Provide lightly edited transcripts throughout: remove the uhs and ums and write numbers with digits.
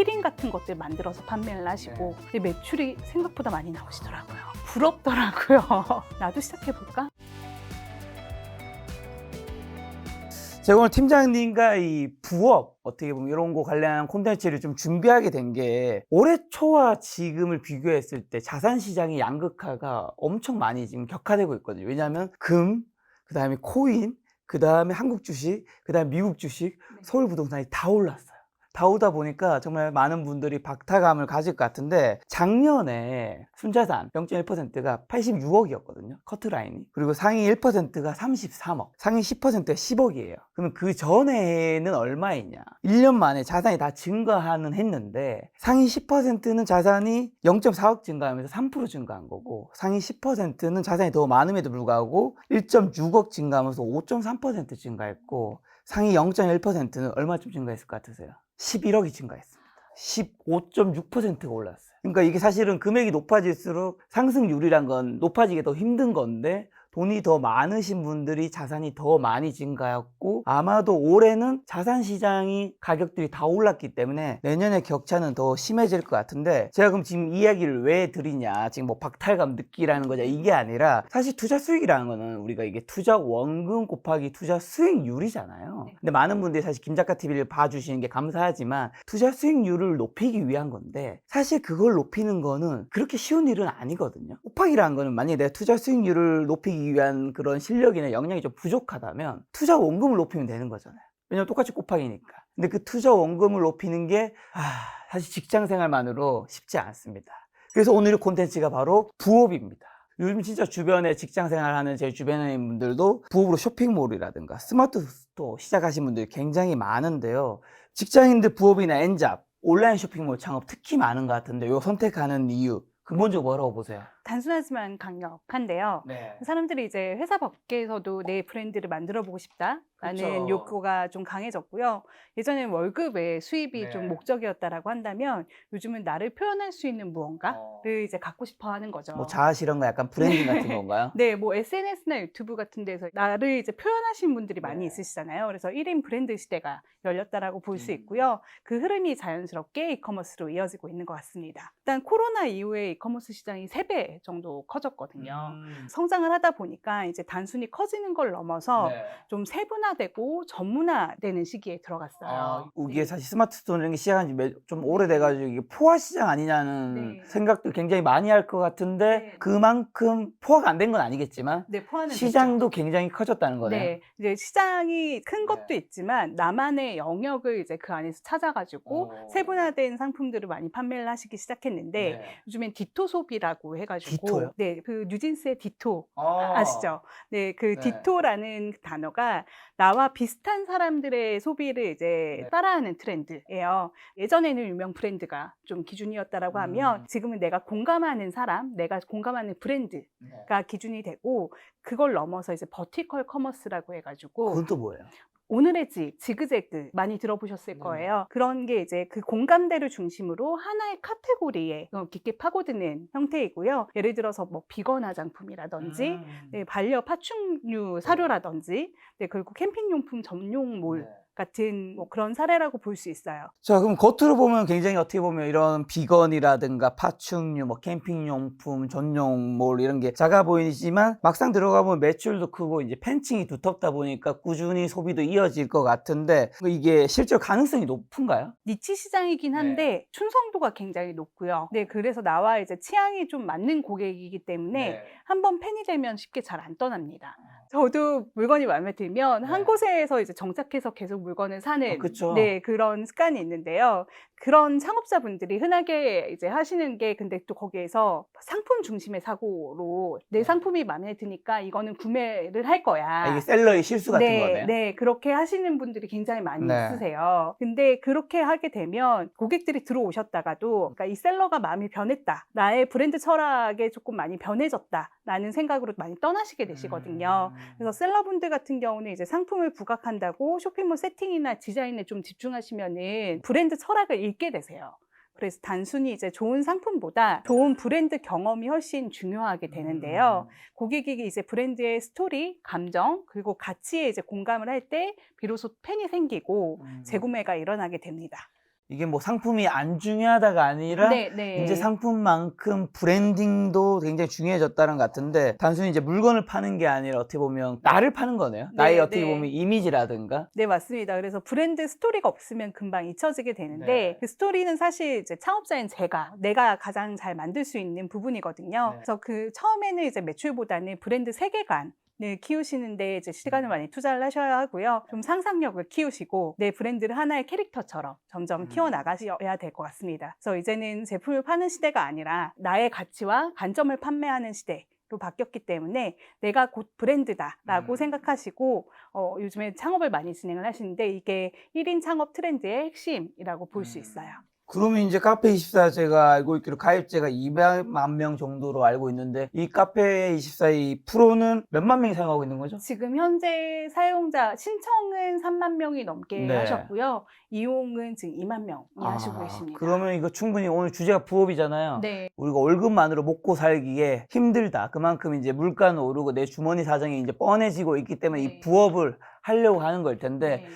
키링 같은 것들 만들어서 판매를 하시고 근데 매출이 생각보다 많이 나오시더라고요. 부럽더라고요. 나도 시작해볼까? 제가 오늘 팀장님과 이 부업 어떻게 보면 이런 거 관련한 콘텐츠를 좀 준비하게 된 게 올해 초와 지금을 비교했을 때 자산 시장의 양극화가 엄청 많이 지금 격화되고 있거든요. 왜냐하면 금, 그 다음에 코인, 그 다음에 한국 주식, 그 다음에 미국 주식, 서울 부동산이 다 올랐어요. 다 오다 보니까 정말 많은 분들이 박탈감을 가질 것 같은데 작년에 순자산 0.1%가 86억이었거든요. 커트라인이. 그리고 상위 1%가 33억, 상위 10%가 10억이에요. 그러면 그 전에는 얼마이냐? 1년 만에 자산이 다 증가하는 했는데 상위 10%는 자산이 0.4억 증가하면서 3% 증가한 거고 상위 10%는 자산이 더 많음에도 불구하고 1.6억 증가하면서 5.3% 증가했고 상위 0.1%는 얼마쯤 증가했을 것 같으세요? 11억이 증가했습니다. 15.6%가 올랐어요. 그러니까 이게 사실은 금액이 높아질수록 상승률이란 건 높아지기 더 힘든 건데 돈이 더 많으신 분들이 자산이 더 많이 증가했고 아마도 올해는 자산 시장이 가격들이 다 올랐기 때문에 내년에 격차는 더 심해질 것 같은데 제가 그럼 지금 이 이야기를 왜 드리냐 지금 뭐 박탈감 느끼라는 거냐 이게 아니라 사실 투자 수익이라는 거는 우리가 이게 투자 원금 곱하기 투자 수익률이잖아요. 근데 많은 분들이 사실 김작가 TV를 봐주시는 게 감사하지만 투자 수익률을 높이기 위한 건데 사실 그걸 높이는 거는 그렇게 쉬운 일은 아니거든요. 곱하기라는 거는 만약에 내가 투자 수익률을 높이기 위한 그런 실력이나 역량이 좀 부족하다면 투자 원금을 높이면 되는 거잖아요. 왜냐면 똑같이 곱하기니까. 근데 그 투자 원금을 높이는 게 사실 직장 생활만으로 쉽지 않습니다. 그래서 오늘의 콘텐츠가 바로 부업입니다. 요즘 진짜 주변에 직장 생활하는 제 주변의 분들도 부업으로 쇼핑몰이라든가 스마트 스토어 시작하신 분들이 굉장히 많은데요. 직장인들 부업이나 엔잡, 온라인 쇼핑몰 창업 특히 많은 것 같은데 요 선택하는 이유 근본적으로 뭐라고 보세요? 단순하지만 강력한데요. 네. 사람들이 이제 회사 밖에서도 내 브랜드를 만들어 보고 싶다라는 그쵸. 욕구가 좀 강해졌고요. 예전에는 월급의 수입이 네. 좀 목적이었다라고 한다면 요즘은 나를 표현할 수 있는 무언가를 이제 갖고 싶어 하는 거죠. 뭐 자아 실현과 약간 브랜딩 같은 건가요? 네, 뭐 SNS나 유튜브 같은 데서 나를 이제 표현하신 분들이 많이 네. 있으시잖아요. 그래서 1인 브랜드 시대가 열렸다라고 볼 수 있고요. 그 흐름이 자연스럽게 이커머스로 이어지고 있는 것 같습니다. 일단 코로나 이후에 이커머스 시장이 3배 정도 커졌거든요. 성장을 하다 보니까 이제 단순히 커지는 걸 넘어서 네. 좀 세분화되고 전문화되는 시기에 들어갔어요. 이게 사실 스마트폰 이런 게 시작한 지 좀 오래돼가지고 이게 포화 시장 아니냐는 네. 생각도 굉장히 많이 할 것 같은데 네. 그만큼 포화가 안 된 건 아니겠지만 네, 포화는 됐죠. 시장도 굉장히 커졌다는 거네요. 네, 이제 시장이 큰 것도 네. 있지만 나만의 영역을 이제 그 안에서 찾아가지고 세분화된 상품들을 많이 판매를 하시기 시작했는데 네. 요즘엔 디토 소비라고 해가지고 디토요? 네, 그 뉴진스의 디토 아시죠? 네, 그 네. 디토라는 단어가 나와 비슷한 사람들의 소비를 이제 네. 따라하는 트렌드예요. 예전에는 유명 브랜드가 좀 기준이었다라고 하면 지금은 내가 공감하는 사람, 내가 공감하는 브랜드가 기준이 되고 그걸 넘어서 이제 버티컬 커머스라고 해가지고 그건 또 뭐예요? 오늘의 집, 지그재그 많이 들어보셨을 거예요. 그런 게 이제 그 공감대를 중심으로 하나의 카테고리에 깊게 파고드는 형태이고요. 예를 들어서 뭐 비건 화장품이라든지 네, 반려 파충류 사료라든지 네, 그리고 캠핑용품 전용몰 같은 뭐 그런 사례라고 볼 수 있어요. 자, 그럼 겉으로 보면 굉장히 어떻게 보면 이런 비건이라든가 파충류, 뭐 캠핑용품, 전용몰 이런 게 작아 보이지만 막상 들어가 보면 매출도 크고 이제 팬층이 두텁다 보니까 꾸준히 소비도 이어질 것 같은데 이게 실제로 가능성이 높은가요? 니치 시장이긴 한데 충성도가 굉장히 높고요. 네, 그래서 나와 이제 취향이 좀 맞는 고객이기 때문에 한번 팬이 되면 쉽게 잘 안 떠납니다. 저도 물건이 마음에 들면 한 곳에서 이제 정착해서 계속 물건을 사는 그쵸. 네, 그런 습관이 있는데요. 그런 창업자분들이 흔하게 이제 하시는 게 근데 또 거기에서 상품 중심의 사고로 내 상품이 마음에 드니까 이거는 구매를 할 거야. 이게 셀러의 실수 같은 네, 거네요. 네, 그렇게 하시는 분들이 굉장히 많이 네. 있으세요. 근데 그렇게 하게 되면 고객들이 들어오셨다가도 그러니까 이 셀러가 마음이 변했다. 나의 브랜드 철학에 조금 많이 변해졌다라는 생각으로 많이 떠나시게 되시거든요. 그래서 셀러분들 같은 경우는 이제 상품을 부각한다고 쇼핑몰 세팅이나 디자인에 좀 집중하시면은 브랜드 철학을 잃게 되세요. 그래서 단순히 이제 좋은 상품보다 좋은 브랜드 경험이 훨씬 중요하게 되는데요. 고객이 이제 브랜드의 스토리, 감정, 그리고 가치에 이제 공감을 할 때 비로소 팬이 생기고 재구매가 일어나게 됩니다. 이게 뭐 상품이 안 중요하다가 아니라 네, 네. 이제 상품만큼 브랜딩도 굉장히 중요해졌다는 것 같은데 단순히 이제 물건을 파는 게 아니라 어떻게 보면 나를 파는 거네요. 나의 네, 어떻게 네. 보면 이미지라든가. 네, 맞습니다. 그래서 브랜드 스토리가 없으면 금방 잊혀지게 되는데 네. 그 스토리는 사실 이제 창업자인 내가 가장 잘 만들 수 있는 부분이거든요. 네. 그래서 그 처음에는 이제 매출보다는 브랜드 세계관을 키우시는데 이제 시간을 많이 투자를 하셔야 하고요. 좀 상상력을 키우시고 내 브랜드를 하나의 캐릭터처럼 점점 키워나가셔야 될 것 같습니다. 그래서 이제는 제품을 파는 시대가 아니라 나의 가치와 관점을 판매하는 시대. 로 바뀌었기 때문에 내가 곧 브랜드다라고 생각하시고 요즘에 창업을 많이 진행을 하시는데 이게 1인 창업 트렌드의 핵심이라고 볼 수 있어요. 그러면 이제 카페24 제가 알고 있기로 가입자가 200만 명 정도로 알고 있는데 이 카페24 이 프로는 몇만 명이 사용하고 있는 거죠? 지금 현재 사용자 신청은 3만 명이 넘게 네. 하셨고요. 이용은 지금 2만 명이 하시고 계십니다. 그러면 이거 충분히 오늘 주제가 부업이잖아요. 네. 우리가 월급만으로 먹고 살기에 힘들다. 그만큼 이제 물가는 오르고 내 주머니 사정이 이제 뻔해지고 있기 때문에 네. 이 부업을 하려고 하는 걸 텐데 네.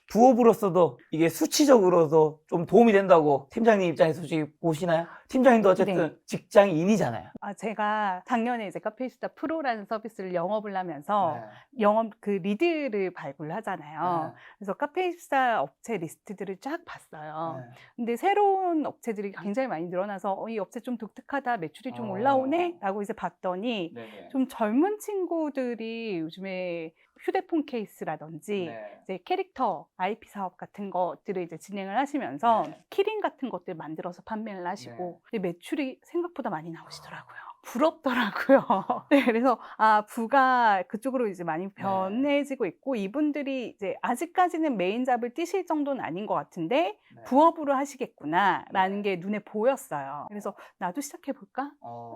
부업으로서도 이게 수치적으로도 좀 도움이 된다고 팀장님 입장에서 솔직히 보시나요? 팀장님도 어쨌든 네. 직장인이잖아요. 제가 작년에 이제 카페이스타 프로라는 서비스를 영업을 하면서 네. 영업 그 리드를 발굴을 하잖아요. 네. 그래서 카페이스타 업체 리스트들을 쫙 봤어요. 네. 근데 새로운 업체들이 굉장히 많이 늘어나서 이 업체 좀 독특하다, 매출이 좀 올라오네? 라고 이제 봤더니 네네. 좀 젊은 친구들이 요즘에 휴대폰 케이스라든지 네. 이제 캐릭터 IP 사업 같은 것들을 이제 진행을 하시면서 네. 키링 같은 것들 만들어서 판매를 하시고 근데 매출이 생각보다 많이 나오시더라고요. 부럽더라고요. 네, 그래서 부가 그쪽으로 이제 많이 변해지고 있고 이분들이 이제 아직까지는 메인 잡을 뛰실 정도는 아닌 것 같은데 네. 부업으로 하시겠구나라는 네. 게 눈에 보였어요. 그래서 나도 시작해 볼까?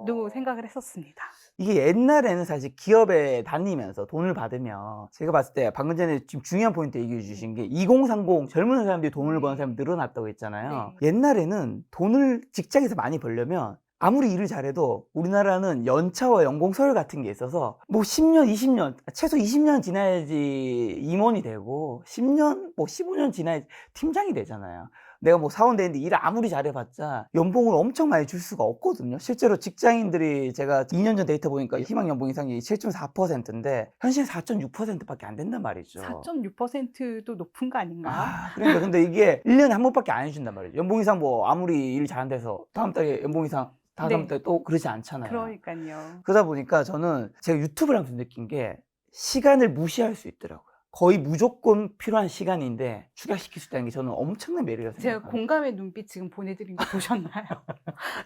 도 생각을 했었습니다. 이게 옛날에는 사실 기업에 다니면서 돈을 받으면 제가 봤을 때 방금 전에 지금 중요한 포인트 얘기해 주신 게 2030 젊은 사람들이 돈을 버는 사람이 늘어났다고 했잖아요. 네. 옛날에는 돈을 직장에서 많이 벌려면 아무리 일을 잘해도 우리나라는 연차와 연공서열 같은 게 있어서 뭐 10년, 20년, 최소 20년 지나야지 임원이 되고 10년, 뭐 15년 지나야지 팀장이 되잖아요. 내가 뭐 사원 되는데 일을 아무리 잘해봤자 연봉을 엄청 많이 줄 수가 없거든요. 실제로 직장인들이 제가 2년 전 데이터 보니까 희망 연봉 인상이 7.4%인데 현실은 4.6%밖에 안 된단 말이죠. 4.6%도 높은 거 아닌가? 그러니까 근데 이게 1년에 한 번밖에 안 해준단 말이에요. 연봉 인상 뭐 아무리 일 잘한다해서 다음 달에 연봉 인상 다음 네. 달에 또 그러지 않잖아요. 그러니까요. 그러다 보니까 저는 제가 유튜브를 하면서 느낀 게 시간을 무시할 수 있더라고요. 거의 무조건 필요한 시간인데 축약시킬 수 있다는 게 저는 엄청난 매력이라고 제가 생각합니다. 공감의 눈빛 지금 보내드린 거 보셨나요?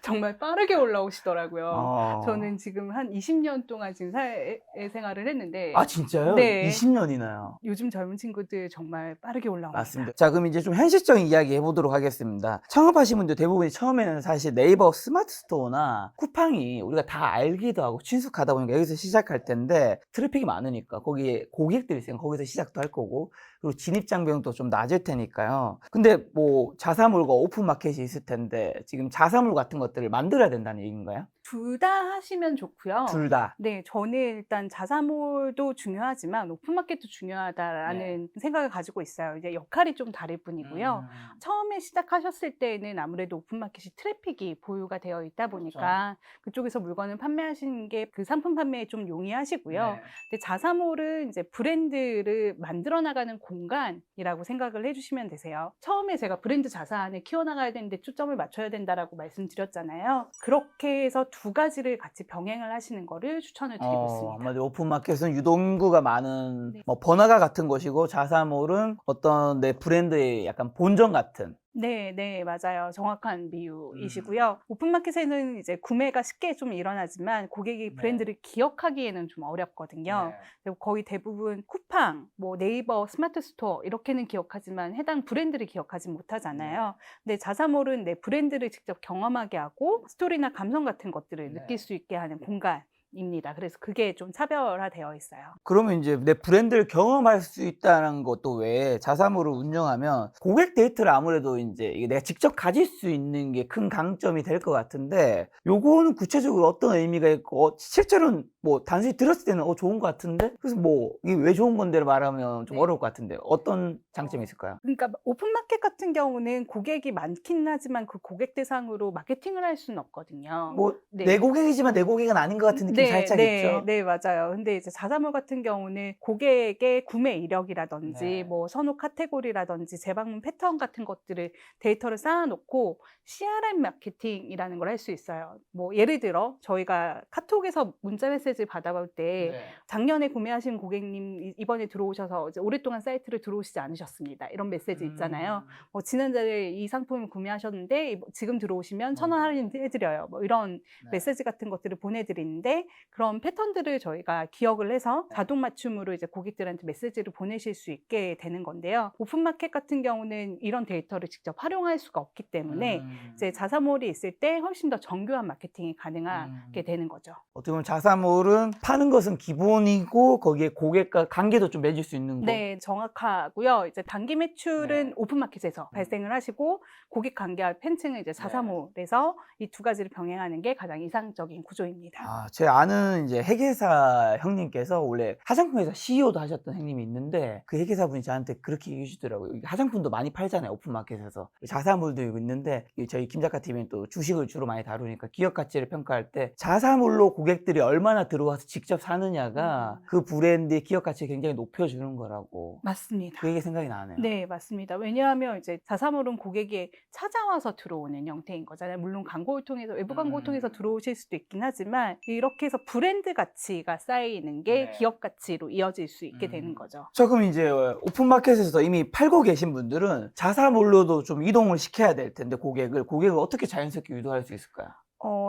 정말 빠르게 올라오시더라고요. 저는 지금 한 20년 동안 지금 사회생활을 했는데 진짜요? 네. 20년이나요? 요즘 젊은 친구들 정말 빠르게 올라옵니다. 맞습니다. 자, 그럼 이제 좀 현실적인 이야기 해보도록 하겠습니다. 창업하신 분들 대부분이 처음에는 사실 네이버 스마트 스토어나 쿠팡이 우리가 다 알기도 하고 친숙하다 보니까 여기서 시작할 텐데 트래픽이 많으니까 거기에 고객들이 있으니까 거기서 시작도 할 거고 그리고 진입장벽도 좀 낮을 테니까요. 근데 뭐 자사몰과 오픈마켓이 있을 텐데 지금 자사몰 같은 것들을 만들어야 된다는 얘기인가요? 둘 다 하시면 좋고요. 둘 다. 네, 저는 일단 자사몰도 중요하지만 오픈마켓도 중요하다라는 생각을 가지고 있어요. 이제 역할이 좀 다를 뿐이고요. 처음에 시작하셨을 때는 아무래도 오픈마켓이 트래픽이 보유가 되어 있다 보니까 그쪽에서 물건을 판매하시는 게 그 상품 판매에 좀 용이하시고요. 근데 자사몰은 이제 브랜드를 만들어 나가는 공간이라고 생각을 해주시면 되세요. 처음에 제가 브랜드 자산을 키워나가야 되는데 초점을 맞춰야 된다라고 말씀드렸잖아요. 그렇게 해서 두 가지를 같이 병행을 하시는 거를 추천을 드리고 있습니다. 한마디로 오픈마켓은 유동인구가 많은 뭐 번화가 같은 곳이고 자사몰은 어떤 내 브랜드의 약간 본점 같은. 네, 네, 맞아요. 정확한 비유이시고요. 오픈마켓에는 이제 구매가 쉽게 좀 일어나지만 고객이 브랜드를 기억하기에는 좀 어렵거든요. 그리고 거의 대부분 쿠팡, 뭐 네이버, 스마트 스토어 이렇게는 기억하지만 해당 브랜드를 기억하지 못하잖아요. 근데 자사몰은 내 브랜드를 직접 경험하게 하고 스토리나 감성 같은 것들을 느낄 수 있게 하는 공간입니다. 그래서 그게 좀 차별화되어 있어요. 그러면 이제 내 브랜드를 경험할 수 있다는 것도 외에 자사몰을 운영하면 고객 데이터를 아무래도 이제 이게 내가 직접 가질 수 있는 게 큰 강점이 될 것 같은데 요거는 구체적으로 어떤 의미가 있고 실제로는 뭐 단순히 들었을 때는 좋은 것 같은데 그래서 뭐 이게 왜 좋은 건데를 말하면 좀 네. 어려울 것 같은데 어떤 장점이 있을까요? 그러니까 오픈마켓 같은 경우는 고객이 많긴 하지만 그 고객 대상으로 마케팅을 할 수는 없거든요. 뭐 네. 내 고객이지만 내 고객은 아닌 것 같은 느낌이 살짝 있죠. 네, 맞아요. 근데 이제 자사몰 같은 경우는 고객의 구매 이력이라든지 네. 뭐 선호 카테고리라든지 재방문 패턴 같은 것들을 데이터를 쌓아놓고 CRM 마케팅이라는 걸 할 수 있어요. 뭐 예를 들어 저희가 카톡에서 문자 메시지 받아볼 때 네. 작년에 구매하신 고객님 이번에 들어오셔서 이제 오랫동안 사이트를 들어오시지 않으셨습니다. 이런 메시지 있잖아요. 뭐 지난달에 이 상품을 구매하셨는데 지금 들어오시면 1,000원 할인 해드려요. 뭐 이런 메시지 같은 것들을 보내드리는데 그런 패턴들을 저희가 기억을 해서 자동 맞춤으로 이제 고객들한테 메시지를 보내실 수 있게 되는 건데요. 오픈마켓 같은 경우는 이런 데이터를 직접 활용할 수가 없기 때문에 이제 자사몰이 있을 때 훨씬 더 정교한 마케팅이 가능하게 되는 거죠. 어떻게 보면 자사몰은 파는 것은 기본이고 거기에 고객과 관계도 좀 맺을 수 있는 거. 네, 정확하고요. 이제 단기 매출은 네. 오픈마켓에서 발생을 하시고 고객 관계와 팬층은 이제 자사몰에서 이 두 가지를 병행하는 게 가장 이상적인 구조입니다. 제 아는 이제 회계사 형님께서 원래 화장품 회사 CEO도 하셨던 형님이 있는데 그 회계사 분이 저한테 그렇게 얘기해 주시더라고요. 이게 화장품도 많이 팔잖아요, 오픈마켓에서. 자사몰도 있는데 저희 김 작가 TV는 또 주식을 주로 많이 다루니까 기업 가치를 평가할 때 자사몰로 고객들이 얼마나 들어와서 직접 사느냐가 그 브랜드의 기업 가치를 굉장히 높여주는 거라고. 맞습니다. 그 얘기 생각이 나네요. 네, 맞습니다. 왜냐하면 이제 자사몰은 고객이 찾아와서 들어오는 형태인 거잖아요. 물론 광고를 통해서, 외부 광고를 통해서 들어오실 수도 있긴 하지만 이렇게 해서 브랜드 가치가 쌓이는 게 네. 기업 가치로 이어질 수 있게 되는 거죠. 자, 그럼 이제 오픈마켓에서 이미 팔고 계신 분들은 자사몰로도 좀 이동을 시켜야 될 텐데 고객을 어떻게 자연스럽게 유도할 수 있을까요?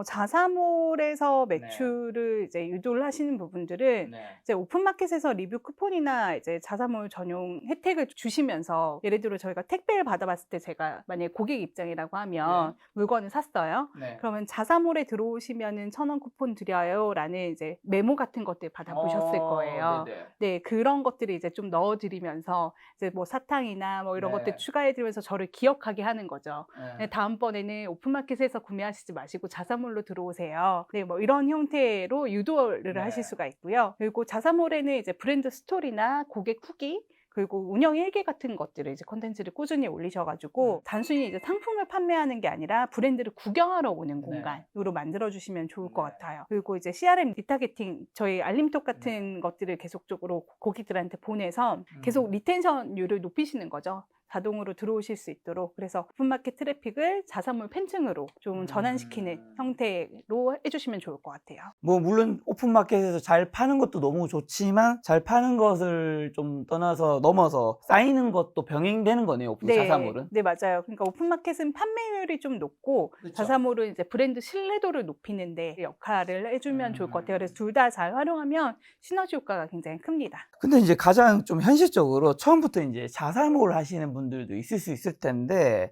자사몰에서 매출을 이제 유도를 하시는 부분들은 이제 오픈마켓에서 리뷰 쿠폰이나 이제 자사몰 전용 혜택을 주시면서 예를 들어 저희가 택배를 받아봤을 때 제가 만약에 고객 입장이라고 하면 물건을 샀어요. 그러면 자사몰에 들어오시면은 1,000원 쿠폰 드려요 라는 이제 메모 같은 것들 받아보셨을 거예요. 네, 그런 것들을 이제 좀 넣어드리면서 이제 뭐 사탕이나 뭐 이런 것들 추가해드리면서 저를 기억하게 하는 거죠. 네, 다음번에는 오픈마켓에서 구매하시지 마시고 자사몰로 들어오세요. 네, 뭐 이런 형태로 유도를 하실 수가 있고요. 그리고 자사몰에는 이제 브랜드 스토리나 고객 후기 그리고 운영 일기 같은 것들을 이제 콘텐츠를 꾸준히 올리셔가지고 단순히 이제 상품을 판매하는 게 아니라 브랜드를 구경하러 오는 공간으로 만들어주시면 좋을 것 같아요. 그리고 이제 CRM 리타게팅 저희 알림톡 같은 것들을 계속적으로 고객들한테 보내서 계속 리텐션율을 높이시는 거죠. 자동으로 들어오실 수 있도록. 그래서 오픈마켓 트래픽을 자사몰 팬층으로 좀 전환시키는 형태로 해주시면 좋을 것 같아요. 뭐 물론 오픈마켓에서 잘 파는 것도 너무 좋지만 잘 파는 것을 좀 넘어서 쌓이는 것도 병행되는 거네요, 자사몰은. 네, 맞아요. 그러니까 오픈마켓은 판매율이 좀 높고 그쵸. 자사몰은 이제 브랜드 신뢰도를 높이는 데 역할을 해주면 좋을 것 같아요. 그래서 둘 다 잘 활용하면 시너지 효과가 굉장히 큽니다. 근데 이제 가장 좀 현실적으로 처음부터 이제 자사몰 하시는 분들도 있을 수 있을 텐데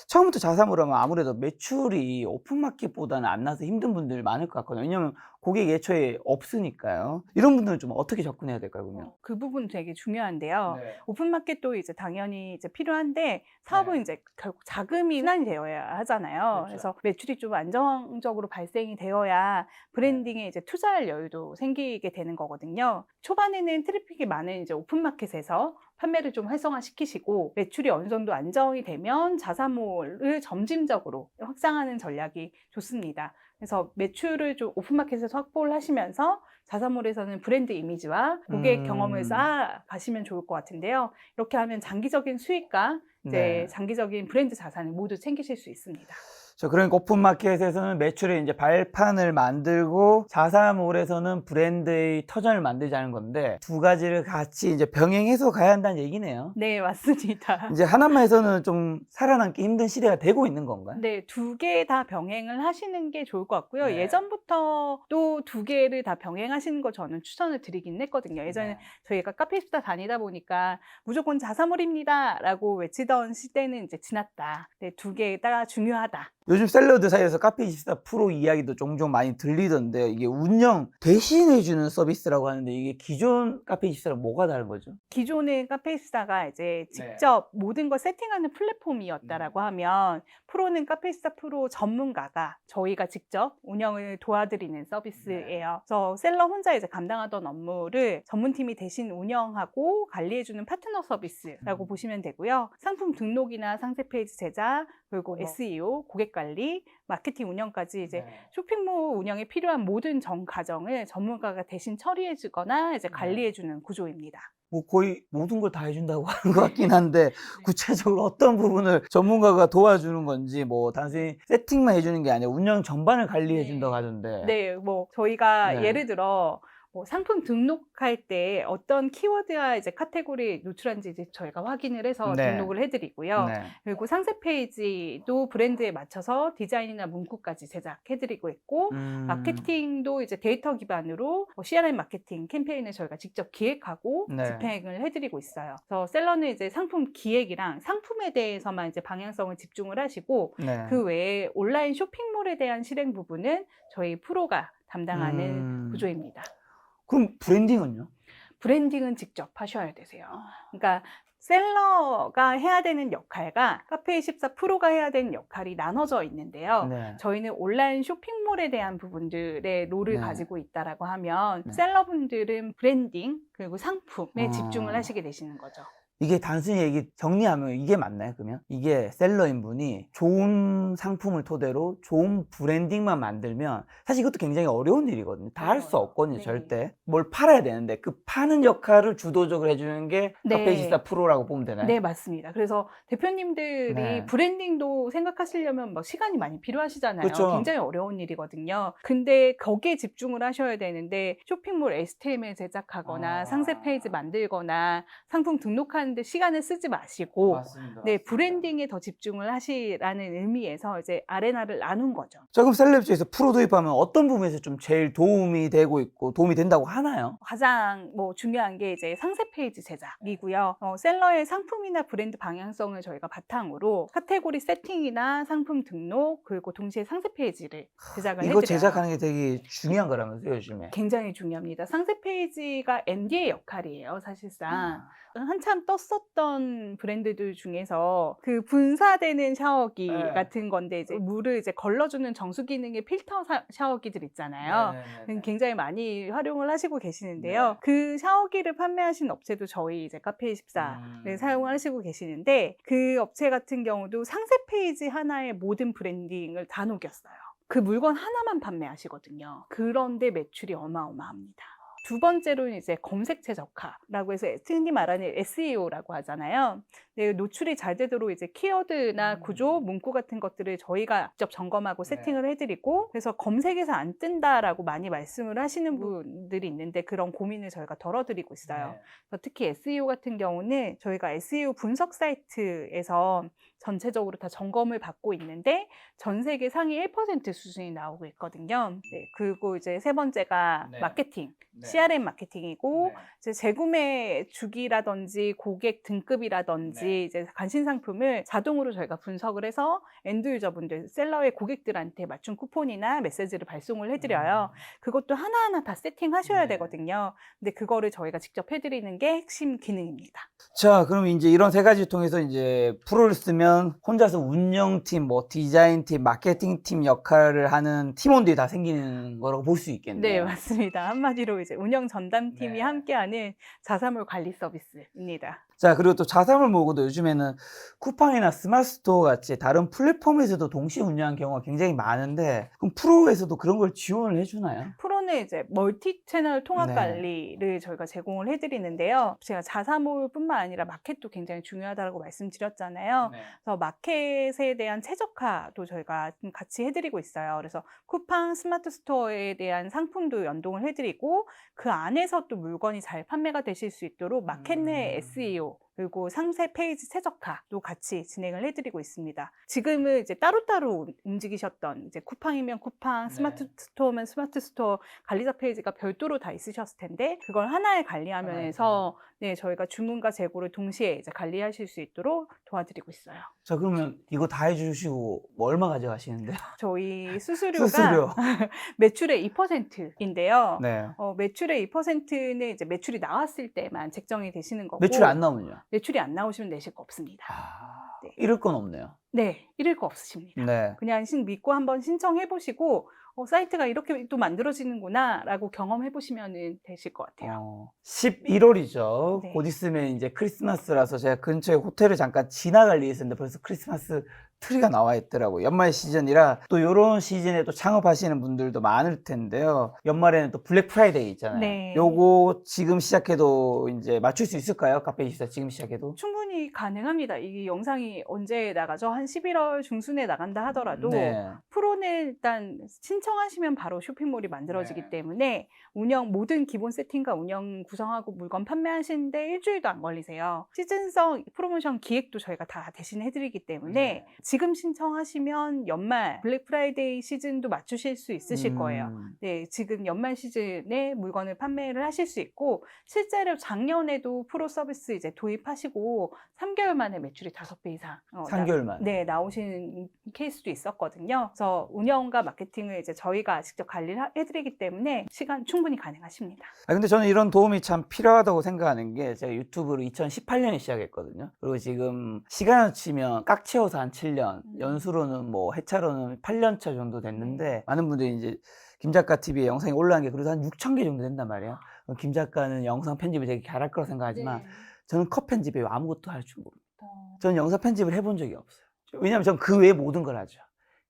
처음부터 자사몰 하면 아무래도 매출이 오픈마켓보다는 안 나서 힘든 분들 많을 것 같거든요. 왜냐면 고객이 애초에 없으니까요. 이런 분들은 좀 어떻게 접근해야 될까요, 그러면? 그 부분 되게 중요한데요. 오픈마켓도 이제 당연히 이제 필요한데 사업은 이제 결국 자금이 순환이 되어야 하잖아요. 그래서 매출이 좀 안정적으로 발생이 되어야 브랜딩에 이제 투자할 여유도 생기게 되는 거거든요. 초반에는 트래픽이 많은 이제 오픈마켓에서 판매를 좀 활성화시키시고 매출이 어느 정도 안정이 되면 자사몰을 점진적으로 확장하는 전략이 좋습니다. 그래서 매출을 좀 오픈마켓에서 확보를 하시면서 자사몰에서는 브랜드 이미지와 고객 경험을 쌓아가시면 좋을 것 같은데요. 이렇게 하면 장기적인 수익과 이제 장기적인 브랜드 자산을 모두 챙기실 수 있습니다. 그러니까 오픈마켓에서는 매출의 이제 발판을 만들고 자사몰에서는 브랜드의 터전을 만들자는 건데 두 가지를 같이 이제 병행해서 가야 한다는 얘기네요. 네, 맞습니다. 이제 하나만 해서는 좀 살아남기 힘든 시대가 되고 있는 건가요? 네, 두 개 다 병행을 하시는 게 좋을 것 같고요. 예전부터 또 두 개를 다 병행하시는 거 저는 추천을 드리긴 했거든요. 예전에 저희가 카페스타 다니다 보니까 무조건 자사몰입니다 라고 외치던 시대는 이제 지났다. 네, 두 개 다 중요하다. 요즘 샐러드 사이에서 카페24 프로 이야기도 종종 많이 들리던데 이게 운영 대신해주는 서비스라고 하는데 이게 기존 카페24랑 뭐가 다른 거죠? 기존의 카페이스타가 이제 직접 모든 걸 세팅하는 플랫폼이었다라고 하면 프로는 카페이스타 프로 전문가가 저희가 직접 운영을 도와드리는 서비스예요. 그래서 셀러 혼자 이제 감당하던 업무를 전문팀이 대신 운영하고 관리해주는 파트너 서비스라고 보시면 되고요. 상품 등록이나 상세 페이지 제작, 그리고 SEO, 고객 관리, 마케팅 운영까지 이제 쇼핑몰 운영에 필요한 모든 전 과정을 전문가가 대신 처리해주거나 이제 관리해주는 구조입니다. 뭐 거의 모든 걸 다 해준다고 하는 것 같긴 한데 구체적으로 어떤 부분을 전문가가 도와주는 건지 뭐 단순히 세팅만 해주는 게 아니라 운영 전반을 관리해준다고 하던데. 네, 뭐 저희가 네. 예를 들어 뭐 상품 등록할 때 어떤 키워드와 이제 카테고리 노출한지 이제 저희가 확인을 해서 네. 등록을 해드리고요. 네. 그리고 상세 페이지도 브랜드에 맞춰서 디자인이나 문구까지 제작해드리고 있고, 마케팅도 이제 데이터 기반으로 CRM 마케팅 캠페인을 저희가 직접 기획하고 네. 집행을 해드리고 있어요. 그래서 셀러는 이제 상품 기획이랑 상품에 대해서만 이제 방향성을 집중을 하시고, 네. 그 외에 온라인 쇼핑몰에 대한 실행 부분은 저희 프로가 담당하는 구조입니다. 그럼 브랜딩은요? 브랜딩은 직접 하셔야 되세요. 그러니까 셀러가 해야 되는 역할과 카페24 프로가 해야 되는 역할이 나눠져 있는데요. 네. 저희는 온라인 쇼핑몰에 대한 부분들의 롤을 네. 가지고 있다라고 하면 네. 셀러분들은 브랜딩 그리고 상품에 집중을 하시게 되시는 거죠. 이게 단순히 얘기 정리하면 이게 맞나요, 그러면? 이게 셀러인 분이 좋은 상품을 토대로 좋은 브랜딩만 만들면 사실 이것도 굉장히 어려운 일이거든요. 다 할 수 없거든요, 네. 절대. 뭘 팔아야 되는데 그 파는 역할을 주도적으로 해주는 게 네. 카페24 프로라고 보면 되나요? 네, 맞습니다. 그래서 대표님들이 네. 브랜딩도 생각하시려면 뭐 시간이 많이 필요하시잖아요. 그쵸. 굉장히 어려운 일이거든요. 근데 거기에 집중을 하셔야 되는데 쇼핑몰 HTML 제작하거나 상세 페이지 만들거나 상품 등록하는데 시간을 쓰지 마시고 맞습니다. 네, 브랜딩에 더 집중을 하시라는 의미에서 이제 아레나를 나눈 거죠. 자, 그럼 셀럽지에서 프로 도입하면 어떤 부분에서 좀 제일 도움이 되고 있고 도움이 된다고 하나요? 가장 뭐 중요한 게 이제 상세 페이지 제작이고요. 셀러의 상품이나 브랜드 방향성을 저희가 바탕으로 카테고리 세팅이나 상품 등록 그리고 동시에 상세 페이지를 제작을 이거 해드려요. 제작하는 게 되게 중요한 거라면서요, 요즘에. 굉장히 중요합니다. 상세 페이지가 MD의 역할이에요, 사실상. 한참 떴었던 브랜드들 중에서 그 분사되는 샤워기 네. 같은 건데 이제 물을 이제 걸러주는 정수 기능의 필터 샤워기들 있잖아요. 굉장히 많이 활용을 하시고 계시는데요. 네. 그 샤워기를 판매하시는 업체도 저희 이제 카페24를 사용하시고 계시는데 그 업체 같은 경우도 상세 페이지 하나에 모든 브랜딩을 다 녹였어요. 그 물건 하나만 판매하시거든요. 그런데 매출이 어마어마합니다. 두 번째로는 이제 검색 최적화라고 해서 흔히 말하는 SEO라고 하잖아요. 네, 노출이 잘 되도록 이제 키워드나 구조, 문구 같은 것들을 저희가 직접 점검하고 세팅을 해드리고 그래서 검색에서 안 뜬다라고 많이 말씀을 하시는 분들이 있는데 그런 고민을 저희가 덜어드리고 있어요. 그래서 특히 SEO 같은 경우는 저희가 SEO 분석 사이트에서 전체적으로 다 점검을 받고 있는데 전 세계 상위 1% 수준이 나오고 있거든요. 네, 그리고 이제 세 번째가 마케팅. CRM 마케팅이고 이제 재구매 주기라든지 고객 등급이라든지 이제 관심 상품을 자동으로 저희가 분석을 해서 엔드 유저분들 셀러의 고객들한테 맞춤 쿠폰이나 메시지를 발송을 해드려요. 그것도 하나하나 다 세팅하셔야 되거든요. 근데 그거를 저희가 직접 해드리는 게 핵심 기능입니다. 자, 그럼 이제 이런 세 가지를 통해서 이제 프로를 쓰면 혼자서 운영팀, 뭐 디자인팀, 마케팅팀 역할을 하는 팀원들이 다 생기는 거라고 볼 수 있겠네요. 네, 맞습니다. 한마디로 이제 운영 전담팀이 함께하는 자사몰 관리 서비스입니다. 자, 그리고 또 자사몰 말고도 요즘에는 쿠팡이나 스마트스토어 같이 다른 플랫폼에서도 동시에 운영하는 경우가 굉장히 많은데 그럼 프로에서도 그런 걸 지원을 해주나요? 프로는 이제 멀티 채널 통합 관리를 저희가 제공을 해드리는데요. 제가 자사몰뿐만 아니라 마켓도 굉장히 중요하다고 말씀드렸잖아요. 그래서 마켓에 대한 최적화도 저희가 같이 해드리고 있어요. 그래서 쿠팡 스마트 스토어에 대한 상품도 연동을 해드리고 그 안에서 또 물건이 잘 판매가 되실 수 있도록 마켓 내 SEO 그리고 상세 페이지 최적화도 같이 진행을 해드리고 있습니다. 지금은 이제 따로따로 움직이셨던 이제 쿠팡이면 쿠팡, 스마트 스토어면 스마트 스토어 관리자 페이지가 별도로 다 있으셨을 텐데 그걸 하나의 관리 화면에서 네, 저희가 주문과 재고를 동시에 이제 관리하실 수 있도록 도와드리고 있어요. 자, 그러면 이거 다 해주시고 뭐 얼마 가져가시는데요? 저희 수수료가 수수료. 매출의 2%인데요. 네. 매출의 2%는 이제 매출이 나왔을 때만 책정이 되시는 거고, 매출이 안 나오면요? 매출이 안 나오시면 내실 거 없습니다. 네. 잃을 건 없네요. 네, 잃을 거 없으십니다. 네. 그냥 믿고 한번 신청해 보시고 사이트가 이렇게 또 만들어지는구나 라고 경험해 보시면 되실 것 같아요. 11월이죠. 네. 곧 있으면 이제 크리스마스라서 제가 근처에 호텔을 잠깐 지나갈 일이 있었는데 벌써 크리스마스 트리가 나와 있더라고요. 연말 시즌이라 또 이런 시즌에 또 창업하시는 분들도 많을 텐데요. 연말에는 또 블랙 프라이데이 있잖아요. 네. 요거 지금 시작해도 이제 맞출 수 있을까요? 카페24 지금 시작해도? 충분히 가능합니다. 이 영상이 언제 나가죠? 한 11월 중순에 나간다 하더라도 네. 프로는 일단 신청하시면 바로 쇼핑몰이 만들어지기 네. 때문에 모든 기본 세팅과 운영 구성하고 물건 판매하시는데 일주일도 안 걸리세요. 시즌성 프로모션 기획도 저희가 다 대신해드리기 때문에 네. 지금 신청하시면 연말 블랙 프라이데이 시즌도 맞추실 수 있으실 거예요. 네, 지금 연말 시즌에 물건을 판매를 하실 수 있고 실제로 작년에도 프로 서비스 이제 도입하시고 3개월 만에 매출이 5배 이상 3개월 만에. 네, 나오신 케이스도 있었거든요. 그래서 운영과 마케팅을 이제 저희가 직접 관리를 해드리기 때문에 시간 충분히 가능하십니다. 근데 저는 이런 도움이 참 필요하다고 생각하는 게 제가 유튜브를 2018년에 시작했거든요. 그리고 지금 시간을 치면 깍 채워서 한 7년, 연수로는 뭐 해차로는 8년 차 정도 됐는데 많은 분들이 이제 김 작가 TV에 영상이 올라간 게 그래도 한 6,000개 정도 된단 말이에요. 김 작가는 영상 편집을 되게 잘할 거라고 생각하지만 저는 컷 편집에 아무것도 할 줄 모릅니다. 저는 영상 편집을 해본 적이 없어요. 왜냐하면 저는 그 외에 모든 걸 하죠.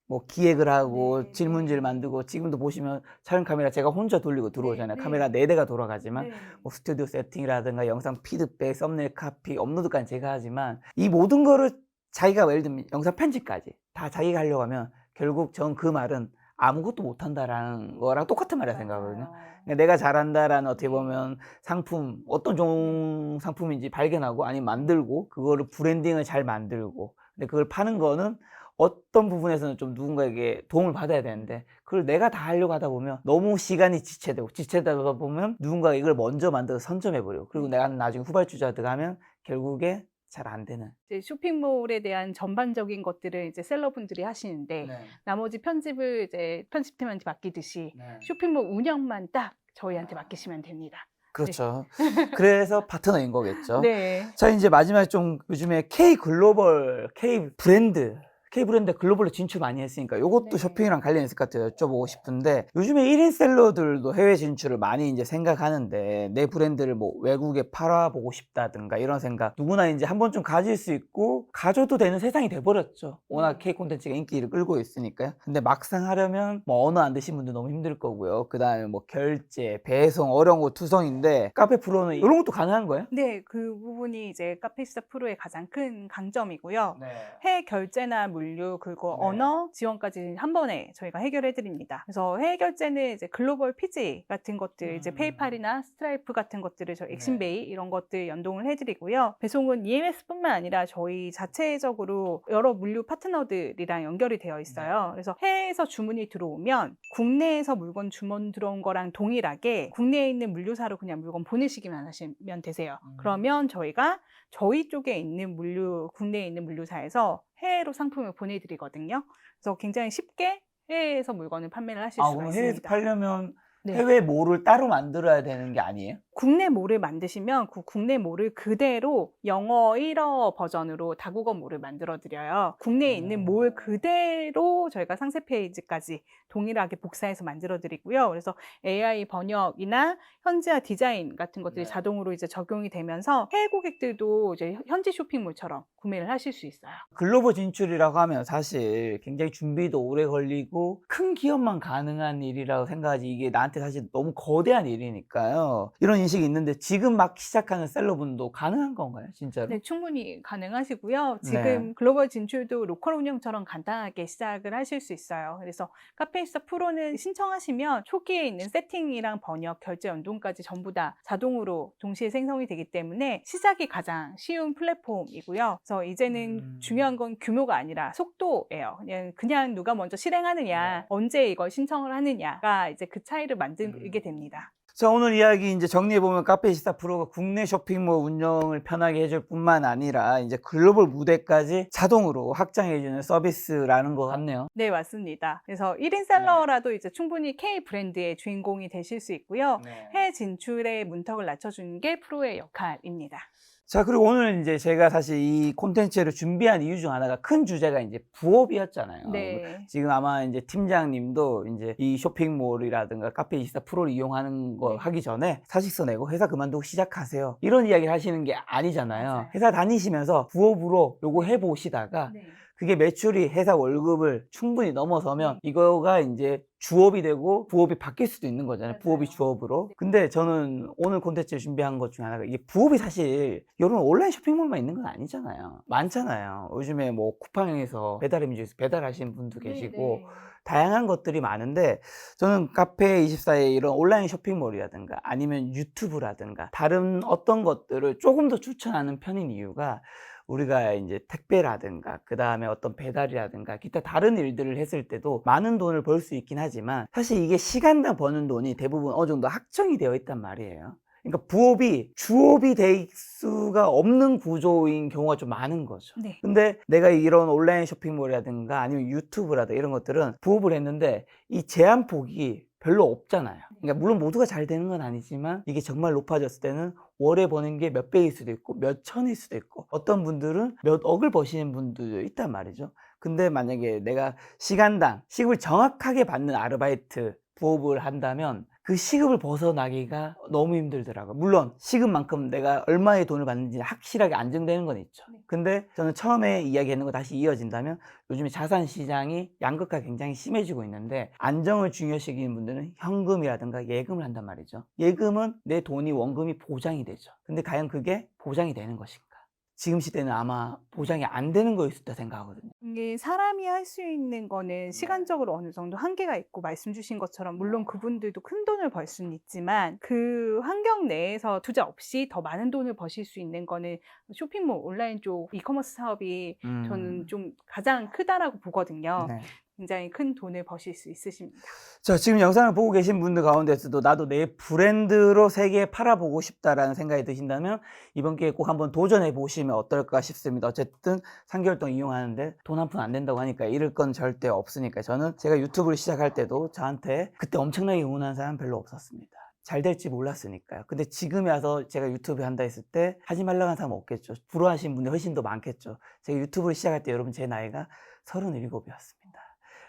뭐 기획을 하고 질문지를 만들고 지금도 보시면 촬영 카메라 제가 혼자 돌리고 들어오잖아요. 카메라 4대가 돌아가지만 뭐 스튜디오 세팅이라든가 영상 피드백, 썸네일 카피, 업로드까지 제가 하지만 이 모든 거를 자기가 예를 들면 영상 편집까지 다 자기가 하려고 하면 결국 전 그 말은 아무것도 못한다라는 거랑 똑같은 말이라 생각하거든요. 그러니까 내가 잘한다라는 어떻게 보면 상품, 어떤 좋은 상품인지 발견하고 아니면 만들고 그거를 브랜딩을 잘 만들고 근데 그걸 파는 거는 어떤 부분에서는 좀 누군가에게 도움을 받아야 되는데 그걸 내가 다 하려고 하다 보면 너무 시간이 지체되다 보면 누군가가 이걸 먼저 만들어서 선점해버리고 그리고 내가 나중에 후발주자들 하면 결국에 잘 안 되는. 이제 쇼핑몰에 대한 전반적인 것들을 이제 셀러분들이 하시는데 나머지 편집을 이제 편집팀한테 맡기듯이 쇼핑몰 운영만 딱 저희한테 맡기시면 됩니다. 그렇죠. 그래서 파트너인 거겠죠. 네. 자, 이제 마지막에 좀 요즘에 K 글로벌, K 브랜드 글로벌로 진출 많이 했으니까 이것도 쇼핑이랑 관련이 있을 것 같아요. 여쭤보고 싶은데 요즘에 1인 셀러들도 해외 진출을 많이 이제 생각하는데 내 브랜드를 뭐 외국에 팔아보고 싶다든가 이런 생각 누구나 이제 한 번쯤 가질 수 있고 가져도 되는 세상이 돼버렸죠. 워낙 K 콘텐츠가 인기를 끌고 있으니까요. 근데 막상 하려면 뭐 언어 안 되신 분들 너무 힘들 거고요. 그 다음에 뭐 결제, 배송 어려운 거 투성인데 카페 프로는 이런 것도 가능한 거예요? 네, 그 부분이 이제 카페24 프로의 가장 큰 강점이고요. 네. 해외 결제나 물류 그리고 언어 지원까지 한 번에 저희가 해결해 드립니다. 그래서 해외 결제는 이제 글로벌 피지 같은 것들 이제 페이팔이나 스트라이프 같은 것들을 저희 엑신베이 이런 것들 연동을 해드리고요. 배송은 EMS뿐만 아니라 저희 자체적으로 여러 물류 파트너들이랑 연결이 되어 있어요. 그래서 해외에서 주문이 들어오면 국내에서 물건 주문 들어온 거랑 동일하게 국내에 있는 물류사로 그냥 물건 보내시기만 하시면 되세요. 그러면 저희가 저희 쪽에 있는 국내에 있는 물류사에서 해외로 상품을 보내드리거든요. 그래서 굉장히 쉽게 해외에서 물건을 판매를 하실 수가 그럼 있습니다. 해외에서 팔려면 네. 해외 몰을 따로 만들어야 되는 게 아니에요? 국내 몰을 만드시면 그 국내 몰을 그대로 영어 1어 버전으로 다국어 몰을 만들어 드려요. 국내에 있는 몰 그대로 저희가 상세 페이지까지 동일하게 복사해서 만들어 드리고요. 그래서 AI 번역이나 현지화 디자인 같은 것들이 자동으로 이제 적용이 되면서 해외 고객들도 이제 현지 쇼핑몰처럼 구매를 하실 수 있어요. 글로벌 진출이라고 하면 사실 굉장히 준비도 오래 걸리고 큰 기업만 가능한 일이라고 생각하지 이게 나한테 사실 너무 거대한 일이니까요. 이런 인식이 있는데 지금 막 시작하는 셀러분도 가능한 건가요? 진짜로? 네, 충분히 가능하시고요. 지금 글로벌 진출도 로컬 운영처럼 간단하게 시작을 하실 수 있어요. 그래서 카페24 프로는 신청하시면 초기에 있는 세팅이랑 번역, 결제 연동까지 전부 다 자동으로 동시에 생성이 되기 때문에 시작이 가장 쉬운 플랫폼이고요. 그래서 이제는 중요한 건 규모가 아니라 속도예요. 그냥 누가 먼저 실행하느냐, 언제 이걸 신청을 하느냐가 이제 그 차이를 만들게 됩니다. 자, 오늘 이야기 이제 정리해보면 카페24 프로가 국내 쇼핑몰 운영을 편하게 해줄 뿐만 아니라 이제 글로벌 무대까지 자동으로 확장해주는 서비스라는 것 같네요. 네, 맞습니다. 그래서 1인 셀러라도 이제 충분히 K 브랜드의 주인공이 되실 수 있고요. 해외 진출의 문턱을 낮춰주는 게 프로의 역할입니다. 자, 그리고 오늘 이제 제가 사실 이 콘텐츠를 준비한 이유 중 하나가 큰 주제가 이제 부업이었잖아요. 네. 지금 아마 이제 팀장님도 이제 이 쇼핑몰이라든가 카페24 프로를 이용하는 거 네. 하기 전에 사직서 내고 회사 그만두고 시작하세요. 이런 이야기를 하시는 게 아니잖아요. 맞아요. 회사 다니시면서 부업으로 요거 해보시다가 네. 그게 매출이 회사 월급을 충분히 넘어서면 이거가 이제 주업이 되고 부업이 바뀔 수도 있는 거잖아요. 맞아요. 부업이 주업으로. 네. 근데 저는 오늘 콘텐츠를 준비한 것 중에 하나가 이게 부업이 사실 여러분 온라인 쇼핑몰만 있는 건 아니잖아요. 많잖아요. 요즘에 뭐 쿠팡에서 배달 음식에서 배달하시는 분도 계시고 네. 다양한 것들이 많은데 저는 카페24의 이런 온라인 쇼핑몰이라든가 아니면 유튜브라든가 다른 어떤 것들을 조금 더 추천하는 편인 이유가 우리가 이제 택배라든가 그 다음에 어떤 배달이라든가 기타 다른 일들을 했을 때도 많은 돈을 벌 수 있긴 하지만 사실 이게 시간당 버는 돈이 대부분 어느 정도 확정이 되어 있단 말이에요. 그러니까 부업이 주업이 될 수가 없는 구조인 경우가 좀 많은 거죠. 네. 근데 내가 이런 온라인 쇼핑몰이라든가 아니면 유튜브라든가 이런 것들은 부업을 했는데 이 제한폭이 별로 없잖아요. 그러니까 물론 모두가 잘 되는 건 아니지만 이게 정말 높아졌을 때는 월에 버는 게 몇 배일 수도 있고 몇 천일 수도 있고 어떤 분들은 몇 억을 버시는 분들도 있단 말이죠. 근데 만약에 내가 시간당 시급을 정확하게 받는 아르바이트 부업을 한다면 그 시급을 벗어나기가 너무 힘들더라고요. 물론 시급만큼 내가 얼마의 돈을 받는지 확실하게 안정되는 건 있죠. 근데 저는 처음에 이야기했는 거 다시 이어진다면 요즘에 자산 시장이 양극화가 굉장히 심해지고 있는데 안정을 중요시 여기는 분들은 현금이라든가 예금을 한단 말이죠. 예금은 내 돈이 원금이 보장이 되죠. 근데 과연 그게 보장이 되는 것인가? 지금 시대는 아마 보장이 안 되는 거일 수 있다 생각하거든요. 이게 사람이 할 수 있는 거는 시간적으로 어느 정도 한계가 있고 말씀 주신 것처럼 물론 그분들도 큰 돈을 벌 수는 있지만 그 환경 내에서 투자 없이 더 많은 돈을 버실 수 있는 거는 쇼핑몰 온라인 쪽 이커머스 사업이 저는 좀 가장 크다라고 보거든요. 네. 굉장히 큰 돈을 버실 수 있으십니다. 자, 지금 영상을 보고 계신 분들 가운데서도 나도 내 브랜드로 세계에 팔아보고 싶다라는 생각이 드신다면 이번 기회에 꼭 한번 도전해 보시면 어떨까 싶습니다. 어쨌든 3개월 동안 이용하는데 돈 한 푼 안 된다고 하니까 잃을 건 절대 없으니까 저는 제가 유튜브를 시작할 때도 저한테 그때 엄청나게 응원하는 사람 별로 없었습니다. 잘 될지 몰랐으니까요. 근데 지금에 와서 제가 유튜브 한다 했을 때 하지 말라고 하는 사람 없겠죠. 부러워하시는 분들 훨씬 더 많겠죠. 제가 유튜브를 시작할 때 여러분 제 나이가 37이었습니다.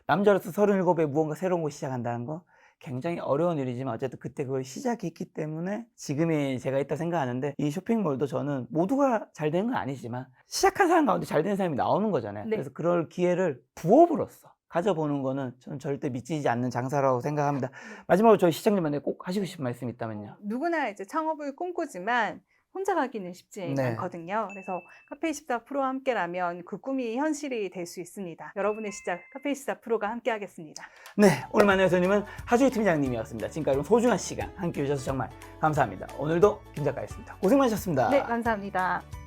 남자로서 37에 무언가 새로운 거 시작한다는 거 굉장히 어려운 일이지만 어쨌든 그때 그걸 시작했기 때문에 지금의 제가 있다 생각하는데 이 쇼핑몰도 저는 모두가 잘 되는 건 아니지만 시작한 사람 가운데 잘 되는 사람이 나오는 거잖아요. 네. 그래서 그럴 기회를 부업으로서 가져보는 거는 저는 절대 미치지 않는 장사라고 생각합니다. 마지막으로 저희 시청자분들 꼭 하시고 싶은 말씀 있다면요. 누구나 이제 창업을 꿈꾸지만 혼자 가기는 쉽지 네. 않거든요. 그래서 카페24 프로와 함께라면 그 꿈이 현실이 될 수 있습니다. 여러분의 시작 카페24 프로가 함께하겠습니다. 네, 오늘 만난 손님은 하주희 팀장님이었습니다. 지금까지 여러분 소중한 시간 함께 해주셔서 정말 감사합니다. 오늘도 김 작가였습니다. 고생 많으셨습니다. 네, 감사합니다.